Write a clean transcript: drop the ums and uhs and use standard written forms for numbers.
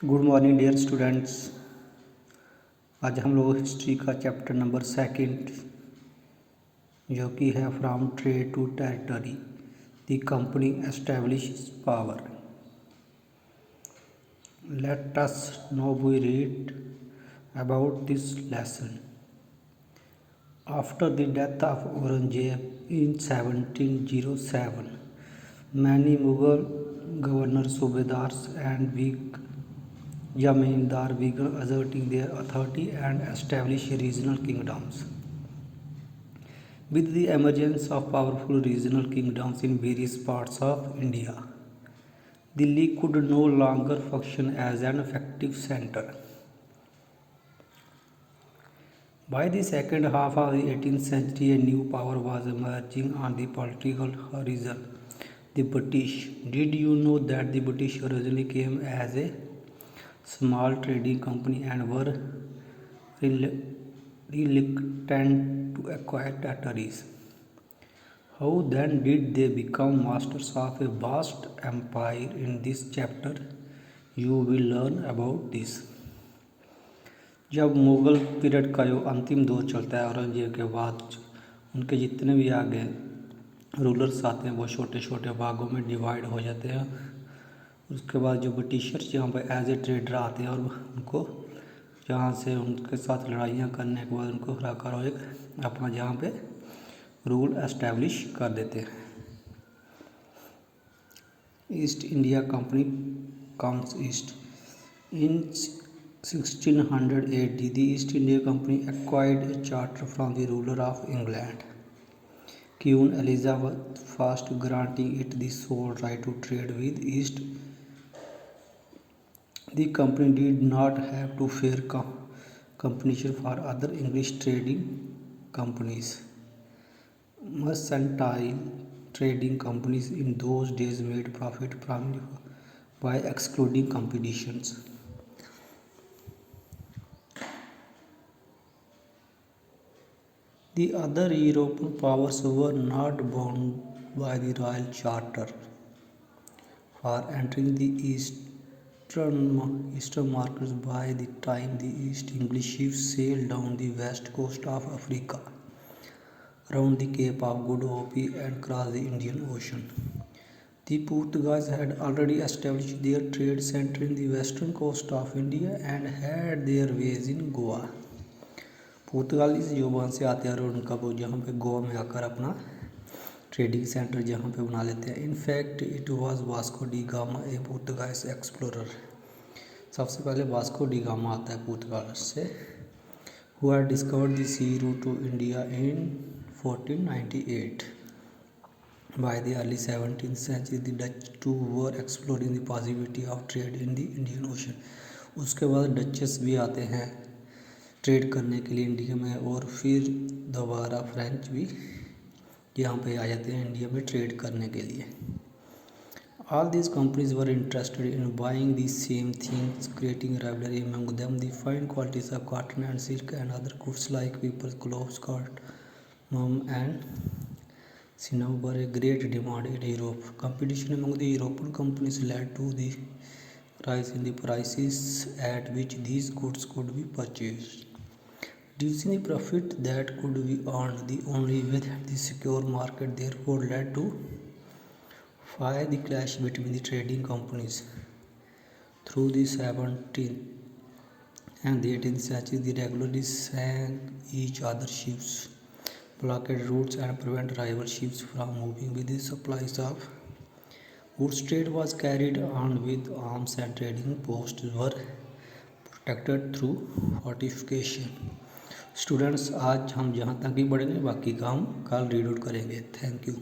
Good morning dear students. आज हम लोग हिस्ट्री का चैप्टर नंबर सेकंड जो कि है from trade to territory the company establish power. Let us now we read about this lesson. After the death of Aurangzeb in 1707 many Mughal governors, subedars and big Jamindar began asserting their authority and establishing regional kingdoms. With the emergence of powerful regional kingdoms in various parts of India, Delhi could no longer function as an effective center. By the second half of the 18th century, a new power was emerging on the political horizon: the British. Did you know that the British originally came as a small trading company and were reluctant to acquire territories? How then did they become masters of a vast empire? In this chapter, you will learn about this. जब Mughal period का जो अंतिम दौर चलता है औरंगजेब के बाद, उनके जितने भी आगे रूलर्स आते हैं वो छोटे छोटे भागों में डिवाइड हो जाते हैं। उसके बाद जो ब्रिटिशर्स यहाँ पर एज ए ट्रेडर आते हैं और उनको जहाँ से उनके साथ लड़ाइयाँ करने के बाद उनको हराकर और एक अपना जहाँ पे रूल एस्टेब्लिश कर देते हैं। East India company comes east. In 1600 AD, the East India Company acquired a charter from the ruler of England, Queen Elizabeth I, granting it the sole right to trade with East. The company did not have to fear competition for other English trading companies. Mercantile trading companies in those days made profit primarily by excluding competitions. The other European powers were not bound by the Royal Charter for entering the eastern markets. By the time the East English ships sailed down the west coast of Africa, around the Cape of Good Hope and crossed the Indian Ocean, the Portuguese had already established their trade center in the western coast of India and had their base in Goa. पुर्तगालीज ज़ुबान से आते हैं और उनका वो जहाँ पे गोवा में आकर अपना ट्रेडिंग सेंटर जहाँ पे बना लेते हैं। In fact it was Vasco da Gama, a Portuguese explorer. सबसे पहले वास्को डी गामा आता है पुर्तगाल से, who had discovered the sea route to India in 1498। By the early 17th century, the Dutch too were exploring the possibility of trade in the Indian Ocean. उसके बाद duchess भी आते हैं trade करने के लिए इंडिया में, और फिर दोबारा फ्रेंच भी यहाँ पे आ जाते हैं इंडिया में ट्रेड करने के लिए। All these companies were interested in buying the same things, creating rivalry among them. The fine qualities of cotton and silk and other goods like paper, cloth, cardamom and cinnamon were a great demand in Europe. Competition among the European companies led to the rise in the prices at which these goods could be purchased. Reducing the profit that could be earned the only way that the secure market therefore led to fire the clash between the trading companies. Through the 17th and the 18th century, they regularly sank each other's ships, blockaded routes and prevent rival ships from moving with the supplies of goods. Trade was carried on with arms and trading posts were protected through fortification. Students, आज हम जहाँ तक ही पढ़ेंगे, बाकी का हम कल read out करेंगे। Thank you.